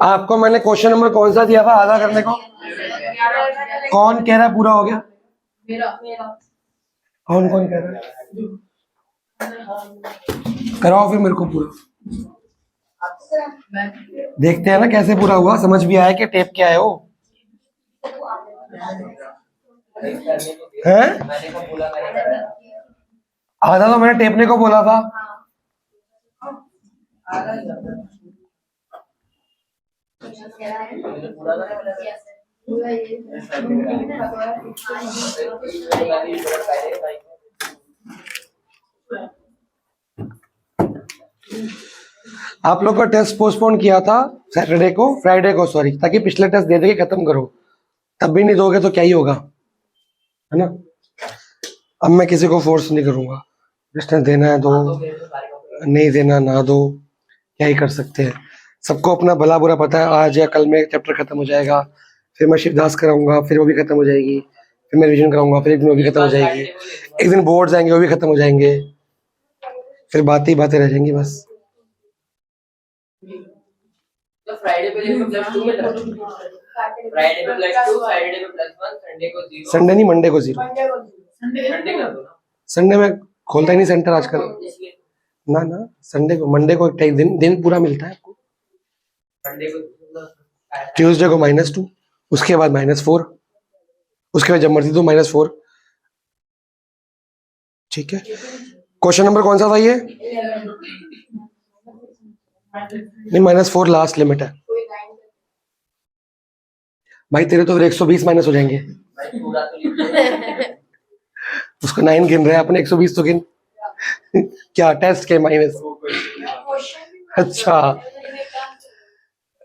आपको मैंने question number कौन सा दिया था आधा करने को? कौन कह रहा है पूरा हो गया? कौन कौन कह रहा है? कराओ फिर मेरे को पूरा। देखते हैं ना कैसे पूरा हुआ, समझ भी आया कि टेप क्या है वो है। आधा तो मैंने टेपने को बोला था। आप लोग का टेस्ट पोस्टपोन किया था सैटरडे को, फ्राइडे को सॉरी, ताकि पिछले टेस्ट दे के खत्म करो। तब भी नहीं दोगे तो क्या ही होगा, है ना। अब मैं किसी को फोर्स नहीं करूंगा, जिसने देना है दो, नहीं देना ना दो, क्या ही कर सकते हैं। सबको अपना भला बुरा पता है, आज या कल में चैप्टर खत्म हो जाएगा, फिर मैं शिवदास कराऊंगा, फिर वो भी खत्म हो जाएगी, फिर मैं रिविजन कराऊंगा, फिर एक दिन वो भी खत्म हो जाएगी, एक दिन बोर्ड्स आएंगे वो भी खत्म हो जाएंगे, फिर बातें ही बातें रह जाएंगी बस। तो फ्राइडे पे +2 में था, फ्राइडे पे +2, सैटरडे पे +1, संडे को 0, संडे नहीं मंडे को 0। संडे कर दो ना, संडे में खोलता ही नहीं सेंटर आजकल। ना ना संडे को, मंडे को एक दिन पूरा मिलता है आपको। संडे को ट्यूसडे को -2, उसके बाद -4, उसके बाद जब मर्जी तो -4। ठीक है, क्वेश्चन नंबर कौन सा था ये? नहीं -4 लास्ट लिमिट है भाई। तेरे तो फिर 120 माइनस हो जाएंगे। उसको 9 गिन रहे हैं, अपने 120 तो गिन। क्या टेस्ट के माइनस? अच्छा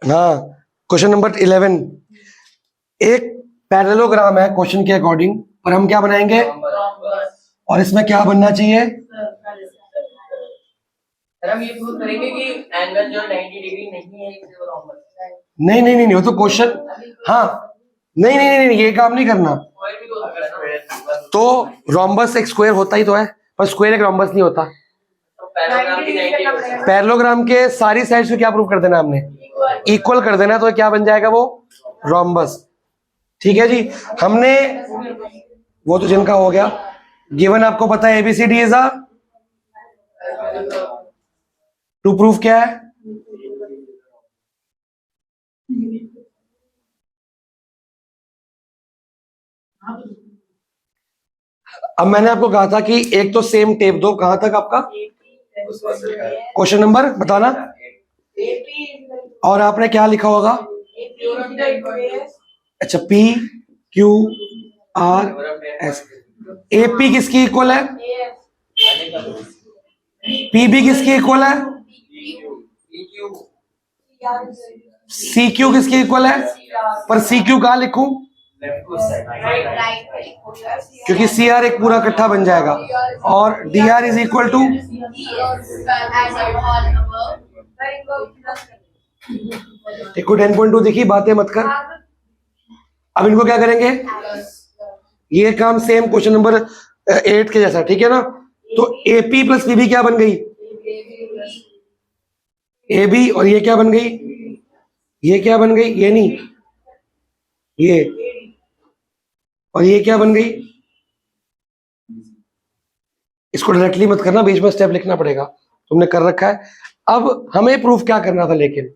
हाँ, क्वेश्चन नंबर 11। एक पैरेललोग्राम है क्वेश्चन के अकॉर्डिंग, और हम क्या बनाएंगे, और इसमें क्या बनना चाहिए? हम ये प्रूव करेंगे कि एंगल जो 90 डिग्री नहीं है वो रोम्बस है। नहीं नहीं नहीं, वो तो क्वेश्चन, हाँ नहीं नहीं नहीं, ये काम नहीं करना। तो रोम्बस एक स्क्वायर होता ही तो है, पर स्क्वायर एक रोम्बस नहीं होता। पैरेललोग्राम के सारी साइड्स को क्या प्रूव कर देना हमने? इक्वल कर देना, तो क्या बन जाएगा वो? रोम्बस। ठीक है जी, हमने वो तो जिनका हो गया। गिवन आपको पता है ABCD is a, to proof क्या है? अब मैंने आपको कहा था कि एक तो सेम टेप दो, कहां तक आपका क्वेश्चन नंबर बताना, और आपने क्या लिखा होगा? अच्छा PQRS। AP किसकी इक्वल है? PB किसकी इक्वल है? CQ किसकी इक्वल है? पर CQ कहां लिखूं? क्योंकि CR एक पूरा इकट्ठा बन जाएगा, और DR इज इक्वल टू, देखो 10.2 देखी, बातें मत कर। अब इनको क्या करेंगे? ये काम सेम क्वेश्चन नंबर 8 के जैसा, ठीक है ना। तो AP + PB क्या बन गई? AB, और ये क्या बन गई? ये क्या बन गई? ये नहीं, ये, और ये क्या बन गई? इसको डायरेक्टली मत करना, बीच में स्टेप लिखना पड़ेगा, तुमने कर रखा है। अब हमें प्रूफ क्या करना था, लेकिन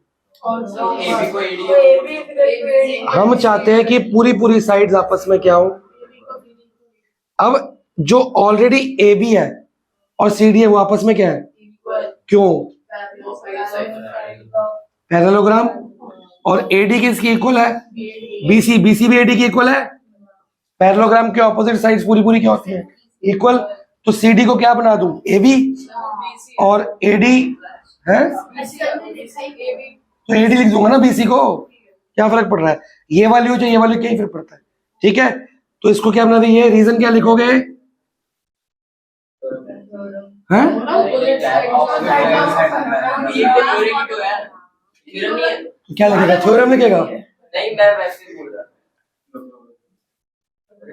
हम चाहते हैं कि पूरी साइड्स आपस में क्या हो। अब जो ऑलरेडी AB है और CD है वो आपस में क्या है? क्यों? पैरेललोग्राम। और AD किसकी इक्वल है? BC भी AD की इक्वल है। पैरेललोग्राम के ऑपोजिट साइड्स पूरी क्या होती है? इक्वल। तो CD को क्या बना दूं? AB, और AD है तो AD लिख दूंगा ना BC को, क्या फर्क पड़ रहा है? ये वाली हो चाहे ये वाली, क्या ही फर्क पड़ता है। ठीक है, तो इसको क्या बना देंगे? रीजन क्या लिखोगे? हैं? तो क्या लिखेगा? थ्योरम लिखेगा? नहीं, मैं वैसे बोल रहा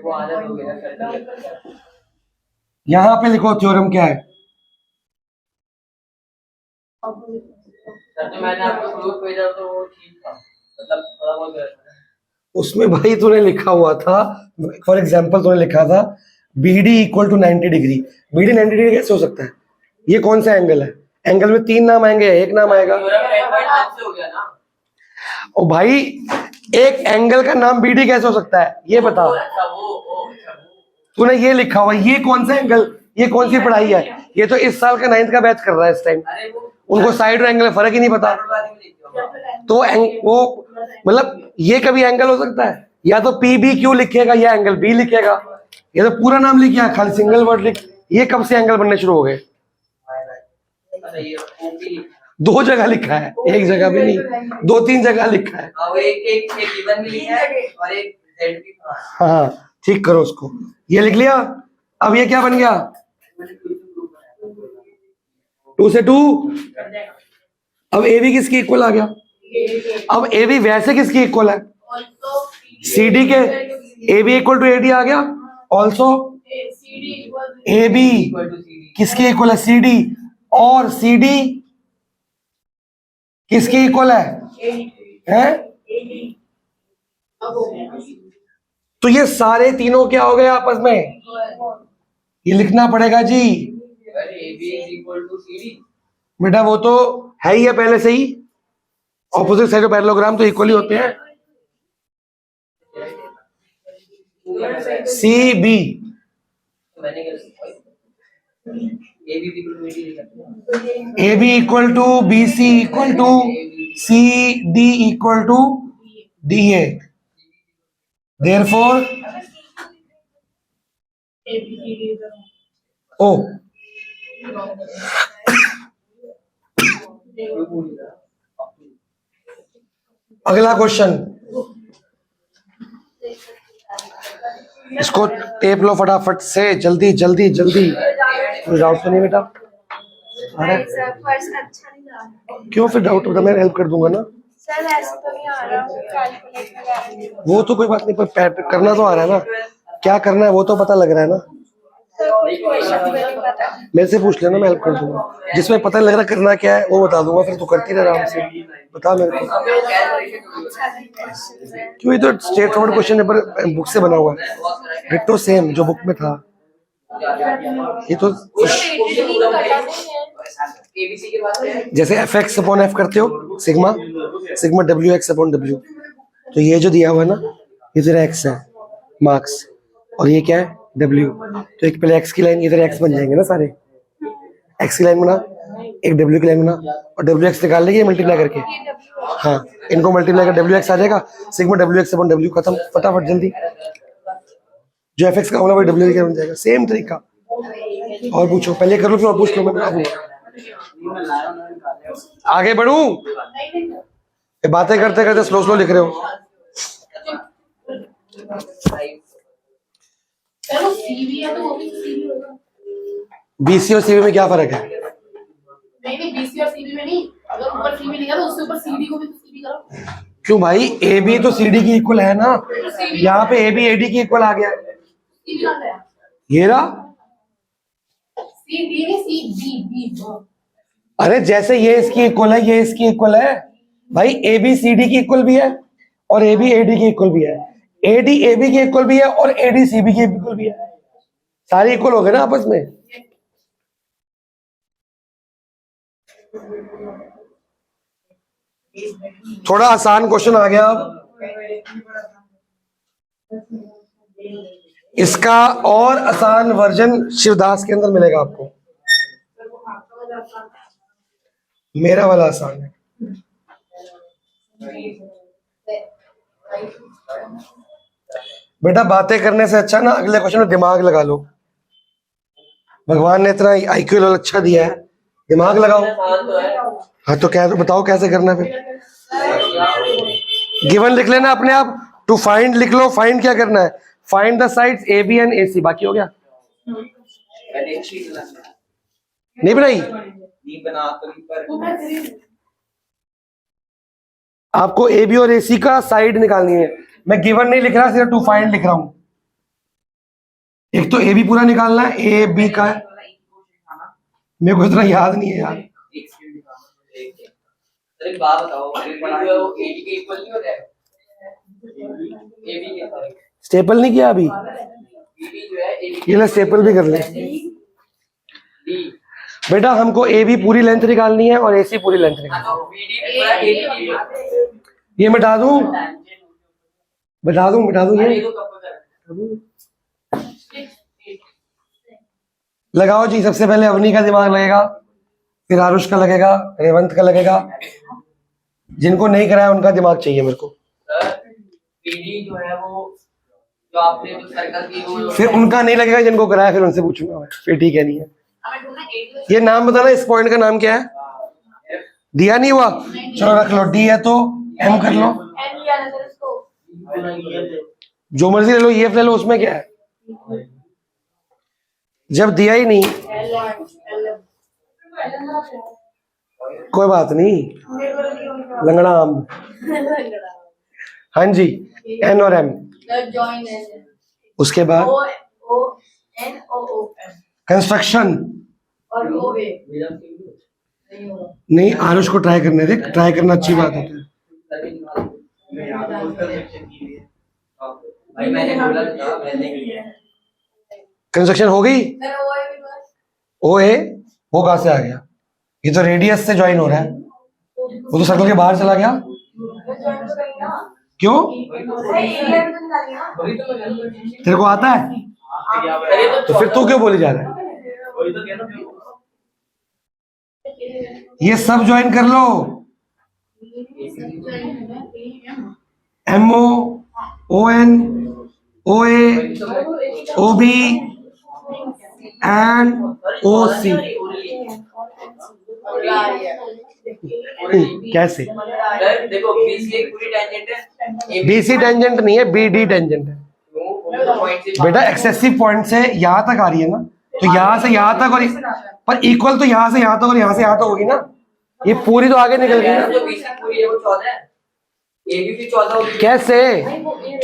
वो आदत हो गया। यहाँ पे लिखो थ्योरम क्या है। सर तो मैंने आपको प्रूफ भेजा तो वो ठीक था, मतलब थोड़ा बहुत गलत था। उसमें भाई तूने लिखा हुआ था, फॉर एग्जाम्पल तूने लिखा था BD equal to 90 degree. BD 90 degree कैसे हो सकता है? ये कौन सा एंगल है? एंगल में 3 नाम आएंगे, एक नाम आएगा। थ्योरम 10.5 से हो गया ना। ओ भाई, एक एंगल का नाम BD कैसे हो सकता है ये बता। अच्छा वो तूने ये लिखा हुआ, ये कौन सा एंगल, ये कौन सी पढ़ाई है? ये तो इस साल का 9th का बैच कर रहा है इस टाइम। अरे वो उनको साइड और एंगल में फर्क ही नहीं पता। बारे में लिखी होगा। तो वो मतलब ये कभी एंगल हो सकता है? या तो PBQ लिखेगा या एंगल B लिखेगा, या तो पूरा नाम लिखिए खाली सिंगल वर्ड लिख। ये कब से एंगल बनने शुरू हो गए? अच्छा ये ओपी लिखा 2 जगह लिखा है, एक जगह भी नहीं, 2-3 जगह लिखा है। है। और एक गिवन भी लिखा है और एक जेड भी था। हाँ, ठीक करो उसको। ये लिख लिया। अब ये क्या बन गया? 2 से 2। अब AB किसकी इक्वल आ गया? अब AB वैसे किसकी इक्वल है? CD के। AB इक्वल टू AD आ गया। Also AB equal to C D. किसके इक्वल है? CD। और CD किसके इक्वल है? हैं? तो ये सारे तीनों क्या हो गए आपस में? ये लिखना पड़ेगा जी। अरे A B is equal to C D. बेटा वो तो है ही है पहले से ही, ऑपोजिट साइड ऑफ पैरेललोग्राम तो इक्वल ही होते हैं। CB मैंने A B equal to D लिखा। AB equal to BC equal to CD equal to DA। Therefore ओ अगला क्वेश्चन, इसको टेप लो फटाफट से, जल्दी जल्दी जल्दी। कोई डाउट तो नहीं बेटा? अरे सर फर्स्ट अच्छा नहीं आ रहा। क्यों फिर डाउट होता, मैं हेल्प कर दूंगा ना। सर ऐसे तो नहीं आ रहा, कैलकुलेट वगैरह नहीं। वो तो कोई बात नहीं, पर करना तो आ रहा है ना, क्या करना है वो तो पता लग रहा है ना। सर कुछ क्वेश्चन भी नहीं पता। मेरे से पूछ लेना, मैं हेल्प कर दूंगा। जिसमें पता लग रहा करना क्या है वो बता दूंगा, फिर तू करती रह आराम से। बता मेरे को अच्छा नहीं क्वेश्चन है। क्यों, ये तो straight forward question paper book से बना हुआ है, डिट्टो सेम जो बुक में था। ये तो एबीसी के बाद है जैसे FX अपॉन F करते हो, sigma sigma WX upon W। तो ये जो दिया हुआ है ना, ये तेरा X है मार्क्स, और ये क्या है? W। तो एक पहले X की लाइन, इधर X बन जाएंगे ना सारे। X की लाइन बना, एक W की लाइन बना, और WX निकाल लेंगे मल्टीप्लाई करके। हाँ, इनको मल्टीप्लाई कर WX आ जाएगा, सिग्मा WX अपॉन W खत्म। फटाफट जल्दी, जो FX का होगा वही W का बन जाएगा, सेम तरीका। और पूछो, पहले कर लो फिर और पूछ लो, मैं बता दूंगा। आगे बढ़ूं? ये बातें करते करते स्लो स्लो लिख रहे हो। चलो सीवी है तो वो भी सीवी होगा। BC और CB में क्या फर्क है? नहीं बीसी और सीवी में नहीं, अगर ऊपर सीवी लिखा तो उससे ऊपर सीडी को भी तो सीवी करो। क्यों भाई, AB तो CD की इक्वल है ना, यहाँ पे AB AD की इक्वल आ गया। सीवी कहाँ गया? ये रहा। सी डी नहीं सी बी बी। अरे जैसे ये इसकी इक्वल है, ये इसकी इक्वल है भाई। AB CD की इक्वल भी है और AB AD की इक्वल भी है, AD AB की इक्वल भी है और AD CB की इक्वल भी है। सारे इक्वल हो गए ना आपस में। थोड़ा आसान क्वेश्चन आ गया अब। इसका और आसान वर्जन शिवदास के अंदर मिलेगा आपको। मेरा वाला आसान है। बेटा बातें करने से अच्छा ना अगले क्वेश्चन में दिमाग लगा लो। भगवान ने इतना IQ लेवल अच्छा दिया है, दिमाग लगाओ। हाँ तो क्या, तो बताओ कैसे करना है फिर। गिवन लिख लेना अपने आप, टू फाइंड लिख लो। फाइंड क्या करना है? Find the sides AB and AC। बाकी हो गया? नहीं बनाई? नहीं बना तो पर आपको AB और AC का साइड निकालनी है। मैं गिवन नहीं लिख रहा, सिर्फ टू फाइंड लिख रहा हूं। एक तो AB पूरा निकालना है, AB का है। मेरे को इतना याद नहीं है यार। एक बात बताओ, AB जो है वो AD के इक्वल नहीं हो जाएगा? AB के सॉरी, स्टेपल नहीं किया अभी, BD जो है AB ये ले स्टेपल भी कर ले। D, बेटा हमको ए बी पूरी लेंथ निकालनी है और AC पूरी लेंथ हाँ निकालनी तो BD पूरा AD की है। है। ये मिटा दूं अरे ये तो कब कर लगाओ जी। सबसे पहले अवनी का दिमाग लगेगा, फिर आरुष का लगेगा, रेवंत का लगेगा। जिनको नहीं कराया उनका दिमाग चाहिए मेरे को। सर BD जो है वो जो आपने जो सर्कल की वो फिर उनका नहीं लगेगा जिनको कराया, फिर उनसे पूछूंगा मैं। फिर ठीक है, नहीं है। हमें ढूंढना 8 ये नाम बताना, इस पॉइंट का नाम क्या है? दिया नहीं हुआ, चलो रख लो। डी है तो एम कर लो, एन लिया ना सर इसको। जो मर्जी ले लो, ये ले लो, उसमें क्या है? जब दिया ही नहीं, कोई बात नहीं, लंगड़ा आम। हाँ जी, एन और एम। जॉइन एन उसके बाद O O N O O M construction. और ओ ए नहीं होगा। नहीं, आरुष को ट्राई करने दे, ट्राई करना अच्छी बात होती है। भाई मैंने बोला था मैंने कंस्ट्रक्शन हो गई। सर ओ ए भी बस ओ ए वो कहाँ से आ गया? ये तो रेडियस से ज्वाइन हो रहा है, वो तो सर्कल के बाहर चला गया। जॉइन तो करेंगे ना। क्यों? सही है तो निकालिए ना। वही तो मैं कर रहा तेरे को आता है हूँ। तो फिर तू क्यों बोली जा रहा है? वही तो कह रहा हूँ। ये सब ज्वाइन कर लो। M O O N O A O B and O C. कैसे? सर देखो BC एक पूरी टेंजेंट है, AB BC टेंजेंट नहीं है, BD टेंजेंट है। पॉइंट से बेटा एक्सेसिव पॉइंट से यहाँ तक आ रही है ना, तो यहाँ से यहाँ तक, और पर इक्वल तो यहाँ से यहाँ तक और यहाँ से यहाँ तक होगी ना। ये पूरी तो आगे निकल गई ना। जो BC पूरी है वो 14 है, AB भी 14 होगी। कैसे?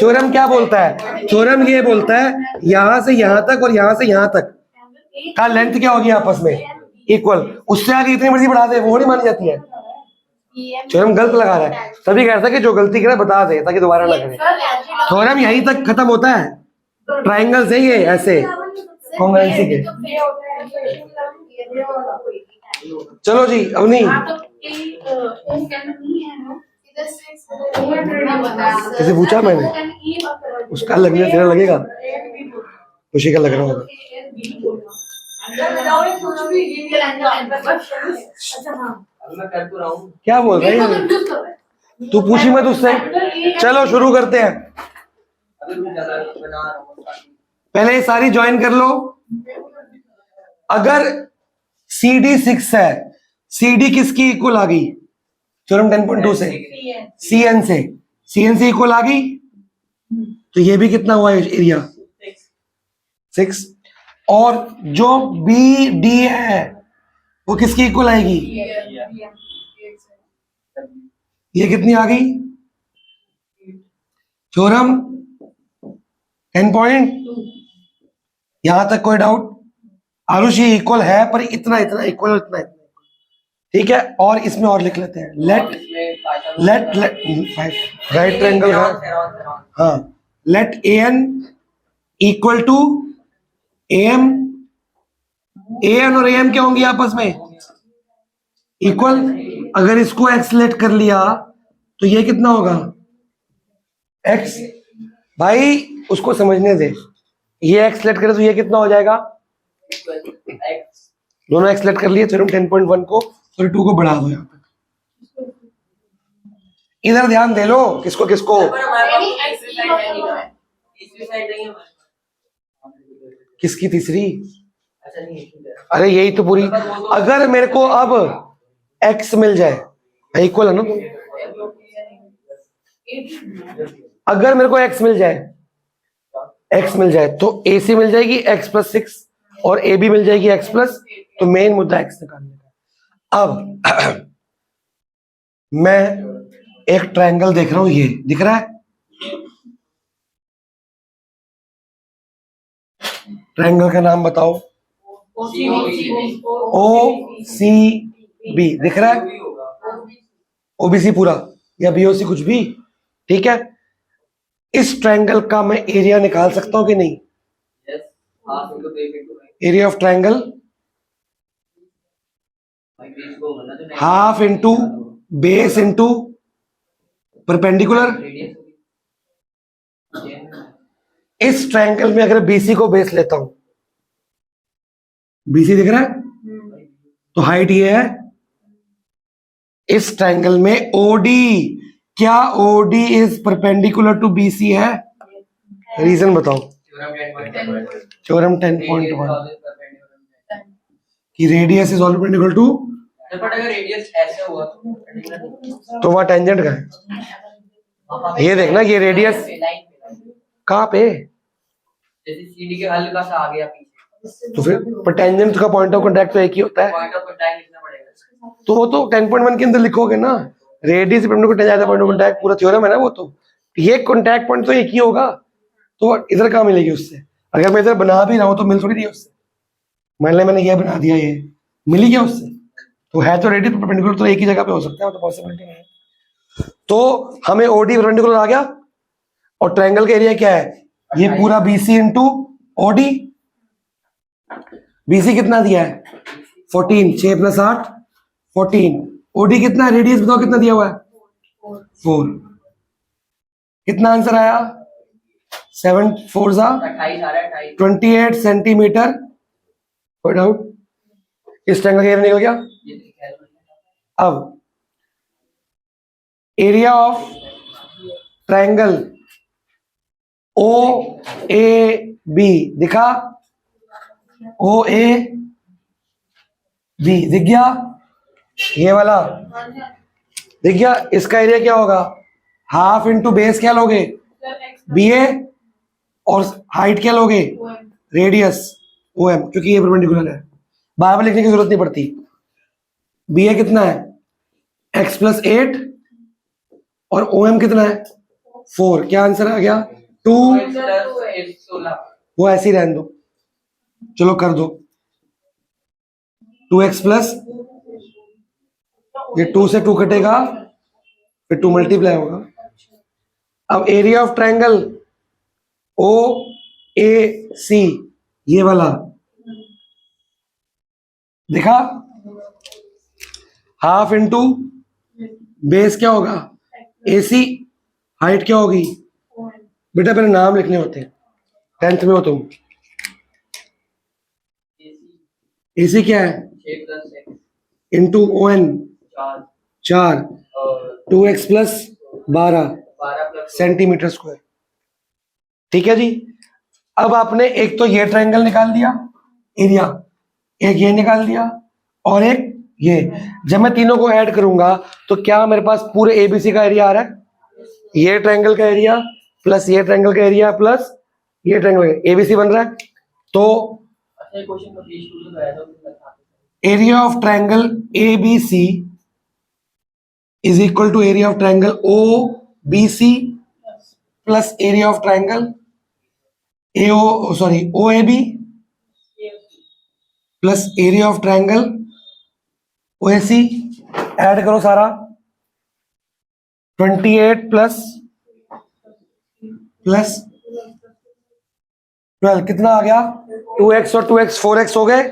थ्योरम क्या बोलता है? थ्योरम ये बोलता है यहाँ से यहाँ तक और यहाँ से यहाँ तक का लेंथ क्या होगी आपस में? इक्वल। उससे आगे इतनी मर्जी बढ़ा दे, वो नहीं मानी जाती है। थ्योरम गलत लगा रहा है, तभी कहता है कि जो गलती करे बता दे ताकि दोबारा ना करे। थ्योरम यहीं तक खत्म होता है, ट्राइंगल से ये ऐसे कॉन्ग्रुएंसी के। चलो जी अवनी, किसे पूछा मैंने? उसका लगने तेरा लगेगा, खुशी का लग रहा होगा। अब मैं कर तो रहा हूँ। क्या बोल रहे हैं? तू पूछी मत उससे। चलो शुरू करते हैं। अभी मैं ज्यादा बना रहा हूँ। पहले ये सारी ज्वाइन कर लो। अगर CD 6 है, CD किसकी इक्वल आ गई? थ्योरम 10.2 से, CN से। CN से इक्वल आ गई, तो ये भी कितना हुआ एरिया? 6। और जो BD है वो किसकी इक्वल आएगी? ये कितनी आ गई? थ्योरम 10.2। यहां तक कोई डाउट? आरुष ये इक्वल है, पर इतना इतना इक्वल, इतना इतना। ठीक है, और इसमें और लिख लेते हैं। लेट राइट ट्रायंगल है, हाँ। Let AN equal to AM। AN और AM क्या होंगी आपस में? इक्वल। अगर इसको X लेट कर लिया तो ये कितना होगा? X। भाई उसको समझने दे, ये X लेट करे तो ये कितना हो जाएगा? दोनों X लेट कर लिए। थ्योरम 10.1 को और 2 को बढ़ा दो यहाँ पे। इधर ध्यान दे लो, किसको किसको? किसकी तीसरी? अरे यही तो पूरी। अगर मेरे को अब X मिल जाए, इक्वल है ना तो? अगर मेरे को X मिल जाए तो AC मिल जाएगी X+6 और AB मिल जाएगी X+। तो मेन मुद्दा X निकालने का। अब मैं एक ट्रायंगल देख रहा हूं, ये दिख रहा है? ट्रायंगल का नाम बताओ। OCB दिख रहा है? ओबीसी पूरा या बीओसी कुछ भी, ठीक है। इस ट्रायंगल का मैं एरिया निकाल सकता हूं कि नहीं? Yes, half into base into height. Area of triangle भाई बेस को बोलना तो half into base into perpendicular. Radius होगी। इस ट्रायंगल में अगर बीसी को बेस लेता हूं, बीसी दिख रहा है, तो हाइट ये है। इस ट्रायंगल में ओडी, क्या OD is perpendicular to BC है? रीजन बताओ। थ्योरम 10.1 थ्योरम 10.1 कि radius is always perpendicular to, but अगर रेडियस ऐसे हुआ तो वहां टेंजेंट का है। तो ये देखना ये रेडियस कहाँ पे, जैसे सीडी के हल्का सा आ गया पीछे, तो फिर पर टेंजेंट का पॉइंट ऑफ कांटेक्ट तो एक ही होता है, पॉइंट ऑफ कांटेक्ट लिखना पड़ेगा। तो वो तो 10.1 के अंदर लिखोगे ना, radius perpendicular point of contact पूरा थ्योरम है ना वो तो, ये कांटेक्ट पॉइंट तो एक ही होगा, तो इधर कहाँ मिलेगी उससे? अगर मैं इधर बना भी रहा हूँ तो मिल थोड़ी रही है उससे। मान लिया मैंने ये बना दिया, ये मिली क्या उससे? तो है तो रेडियस परपेंडिकुलर, तो एक ही जगह पे हो सकता है, तो पॉसिबिलिटी नहीं है। तो हमें ओडी परपेंडिकुलर आ गया, और ट्रायंगल का एरिया क्या है? ये पूरा बीसी इंटू ओडी। बीसी कितना दिया है? 14, 6 प्लस 8 14। ओडी कितना है? रेडियस बताओ कितना दिया हुआ है? 4। कितना आंसर आया? 7 4 जा 28 आ रहा है, 28। 28 सेंटीमीटर। कोई डाउट? इस ट्रायंगल का एरिया निकल गया। ये ठीक है। अब area of triangle O A B दिखा? ओ ए बी दिख गया? ये वाला दिख गया? इसका एरिया क्या होगा? हाफ इंटू बेस क्या लोगे? बी ए, और हाइट क्या लोगे? रेडियस ओ एम, क्योंकि ये परपेंडिकुलर है, बार बार लिखने की जरूरत नहीं पड़ती। बी ए कितना है? एक्स प्लस 8, और ओ एम कितना है? 4। क्या आंसर आ गया? 2। 16। वो ऐसे ही रहने दो, चलो कर दो। 2x प्लस, ये 2 से 2 कटेगा, फिर 2 मल्टीप्लाई होगा। अब एरिया ऑफ ट्रायंगल ओ ए सी, ये वाला दिखा? हाफ इंटू बेस क्या होगा? एसी, हाइट क्या होगी? बेटा पहले नाम लिखने होते हैं, 10th में हो तुम। एसी क्या है? 6 प्लस 6 इंटू ओ एन 4 4, और 2x plus 12 12 plus centimetre square. ठीक है जी। अब आपने एक तो ये ट्रायंगल निकाल दिया एरिया, एक ये निकाल दिया, और एक ये। जब मैं तीनों को ऐड करूंगा तो क्या मेरे पास पूरे एबीसी का एरिया आ रहा है? ये ट्रायंगल का एरिया प्लस ये ट्रायंगल का एरिया प्लस ये ट्रायंगल, एबीसी बन रहा है। तो अच्छा क्वेश्चन को प्लीज टू तो ऐसा कुछ लिखा area of triangle ABC is equal to area of triangle OBC plus area of triangle OAB plus area of triangle OAC. Add करो सारा, 28 प्लस 12 कितना आ गया? 2x और 2x 4x हो गए,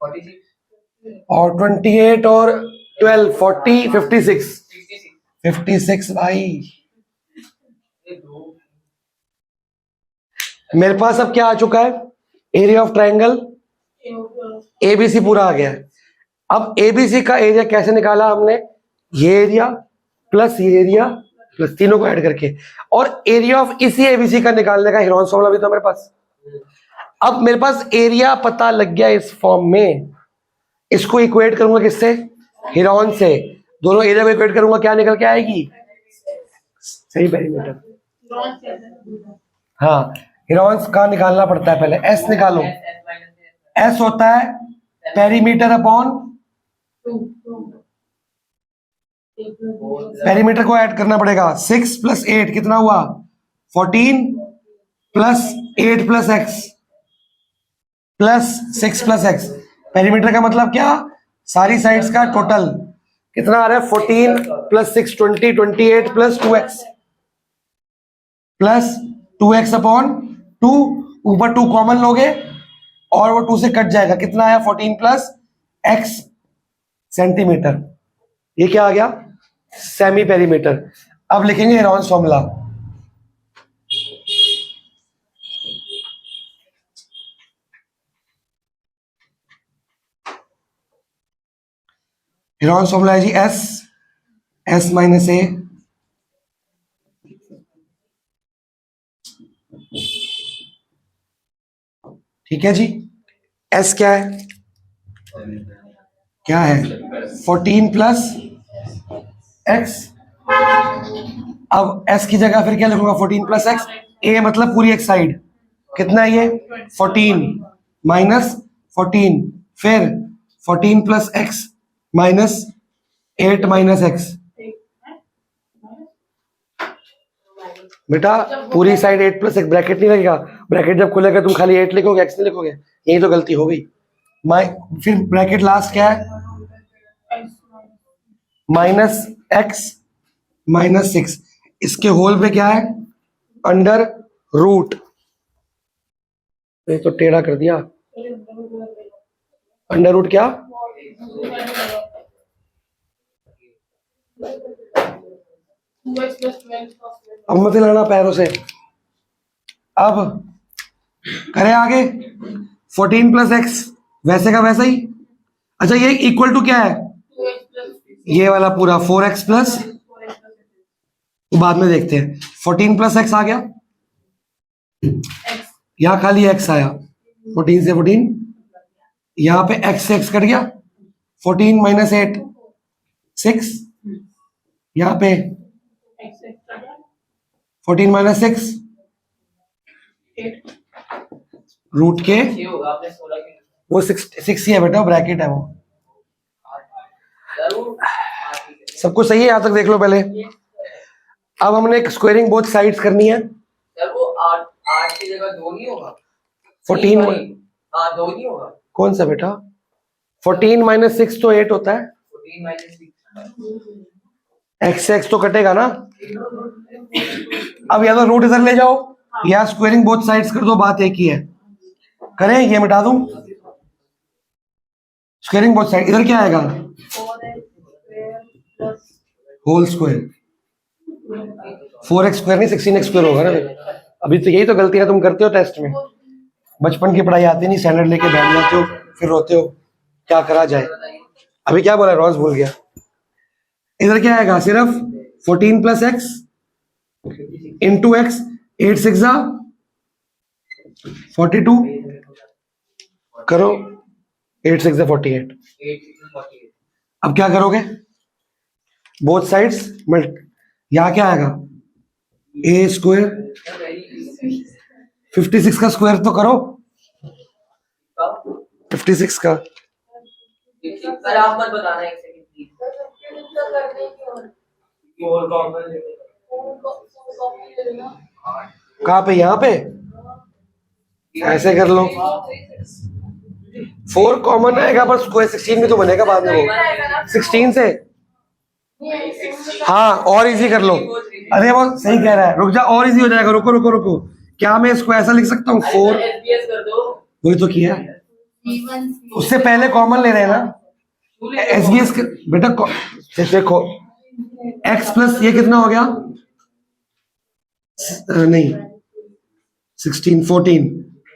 46 और 28 और 12 40 56 66 56 भाई। ये दो मेरे पास अब क्या आ चुका है? एरिया ऑफ ट्रायंगल एबीसी पूरा आ गया है। अब एबीसी का एरिया कैसे निकाला हमने? ये एरिया प्लस ये एरिया प्लस तीनों को ऐड करके, और एरिया ऑफ इसी एबीसी का निकालने का हीरोन्स फॉर्मूला भी था मेरे पास। अब मेरे पास एरिया पता लग गया इस फॉर्म में, इसको इक्वेट करूंगा किससे? हीरोन से। दोनों एरिया को इक्वेट करूंगा, क्या निकल के आएगी? सही पेरीमीटर। हाँ, हीरोन्स का निकालना पड़ता है पहले। एस निकालो। एस होता है पेरीमीटर अपॉन, पेरीमीटर को ऐड करना पड़ेगा। 6 प्लस 8 कितना हुआ? 14 plus 8 plus x plus 6 plus x. Perimeter का मतलब क्या? सारी साइड्स का टोटल। कितना आ रहा है 14 प्लस 6 20 28 प्लस 2x अपॉन 2, ऊपर 2 कॉमन लोगे और वो 2 से कट जाएगा, कितना आया 14 प्लस x सेंटीमीटर। ये क्या आ गया सेमी पेरीमीटर। अब लिखेंगे हेरॉन्स फॉर्मूला। हेरॉन्स फॉर्मूला है जी s माइनस a ठीक है जी। s क्या है 14 प्लस x। अब s की जगह फिर क्या लिखूंगा 14 प्लस x, a मतलब पूरी एक साइड, कितना है ये 14 माइनस 14, फिर 14 plus x minus 8 minus x। बेटा पूरी साइड 8 प्लस एक ब्रैकेट नहीं लगेगा, ब्रैकेट जब खुलेगा तुम खाली 8 लिखोगे x नहीं लिखोगे, यही तो गलती हो गई। फिर ब्रैकेट लास्ट क्या है माइनस x माइनस 6, इसके होल पे क्या है अंडर रूट, ये तो टेढ़ा कर दिया, अंडर रूट क्या 2x plus 12 अब मत हिलाना पैरों से। अब करें आगे 14 प्लस एक्स वैसे का वैसा ही। अच्छा ये इक्वल टू क्या है 2x plus ये वाला पूरा 4x प्लस, बाद में देखते हैं। 14 प्लस एक्स आ गया, x यहाँ खाली x आया 14 से 14, यहाँ पे x से x कट गया 14 माइनस 8 6, यहाँ पे x extra क्या 14 माइनस 6 8 रूट के ये होगा आपने 16 की वो 6 ही है बेटा, ब्रैकेट है वो। जरूर सब कुछ सही है यहाँ तक देख लो पहले। अब हमने एक स्क्वायरिंग बोथ साइड्स करनी है। सर वो 8 की जगह 2 नहीं होगा 14 हाँ 2 नहीं होगा कौन सा बेटा 14 माइनस 6 तो 8 होता है, 14 माइनस 6 एक्स से एक्स तो कटेगा ना। अब या तो रूट इधर ले जाओ या स्क्वायरिंग बोथ साइड्स कर दो, बात एक ही है। करें ये मिटा दूं स्क्वायरिंग बोथ साइड, इधर क्या आएगा 4x square plus whole square, 4x square नहीं 16x स्क्वायर होगा ना। अभी तो यही तो गलतियां तुम करते हो टेस्ट में, बचपन की पढ़ाई आती नहीं, स्टैंडर्ड लेके बैठ जाते हो फिर रोते हो, क्या करा जाए। अभी क्या बोला रोज भूल गया। इधर क्या आएगा सिर्फ 14 प्लस एक्स इंटू एक्स, 8 6 42 करो, 8 6 48। 8 अब क्या करोगे बोथ साइड्स यहाँ क्या आएगा ए स्क्वायर, 56 का स्क्वायर तो करो 56 का। सर आप मत बताना एक सेकंड प्लीज कहाँ पे यहाँ पे ऐसे कर लो 4 कॉमन आएगा पर स्क्वायर 16 भी तो बनेगा बाद में वो 16 से। हाँ और इजी कर लो, अरे वो सही कह रहा है, रुक जा और इजी हो जाएगा, रुको रुको रुको। क्या मैं इसको ऐसा लिख सकता हूँ 4, एसबीएस कर दो वही तो किया, उससे पहले कॉमन ले रहे हैं ना एसबीएस बेटा देखो x प्लस ये कितना हो गया नहीं 16 14,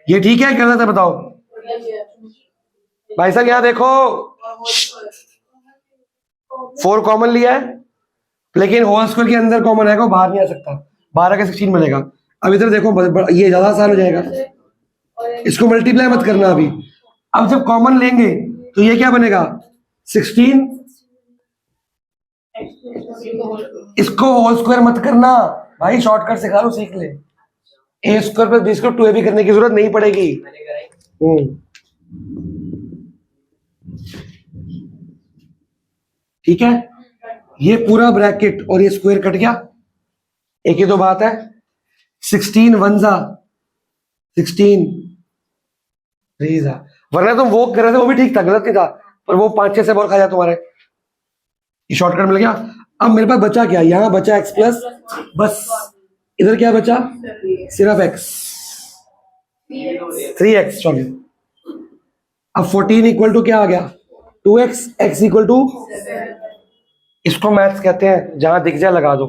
ये ठीक है गलत है बताओ भाई साहब। यहाँ देखो 4 कॉमन लिया है लेकिन होल स्क्वायर के अंदर कॉमन आएगा, वो बाहर नहीं आ सकता, 12 का 16 बनेगा। अब इधर देखो ये ज्यादा आसान हो जाएगा, इसको मल्टीप्लाई मत करना अभी। अब जब कॉमन लेंगे तो ये क्या बनेगा 16, इसको होल स्क्वायर मत करना भाई, शॉर्टकट सिखा लो सीख ले। A square plus B square 2ab करने की जरूरत नहीं पड़ेगी। ठीक है, ये पूरा ब्रैकेट और ये स्क्वायर कट गया, एक ही तो बात है। 16 1 16 3 वरना तुम वो कर रहे थे वो भी ठीक था, गलत नहीं था, पर वो 5 6 से बॉल खा जाए तुम्हारे। ये शॉर्टकट मिल गया। अब मेरे पास बचा क्या, यहाँ बचा x प्लस, बस इधर क्या बचा, सिर्फ x, 3x सॉरी। अब 14 इक्वल टू क्या आ गया, 2x, x इक्वल टू, इसको मैथ्स कहते हैं जहां दिख जाए लगा दो,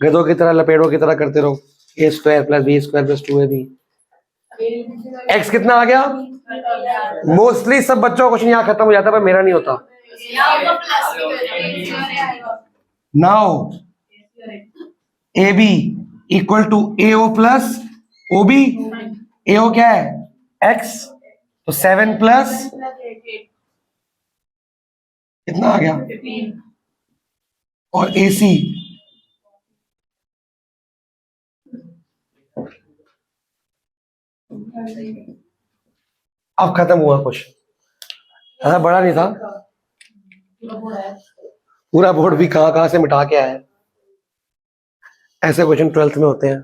गधों की तरह लपेड़ों की तरह करते रहो, a square plus b square plus 2ab। x कितना आ गया, मोस्टली सब बच्चों का क्वेश्चन यहाँ खत्म हो जाता है पर मेरा नहीं होता। Now AB equal to AO plus OB, AO क्या है x, तो 7 प्लस कितना आ गया, और AC अब खत्म हुआ क्वेश्चन, ज़्यादा बड़ा नहीं था, पूरा बोर्ड भी कहां कहां से मिटा के आया है। ऐसे क्वेश्चन 12th में होते हैं।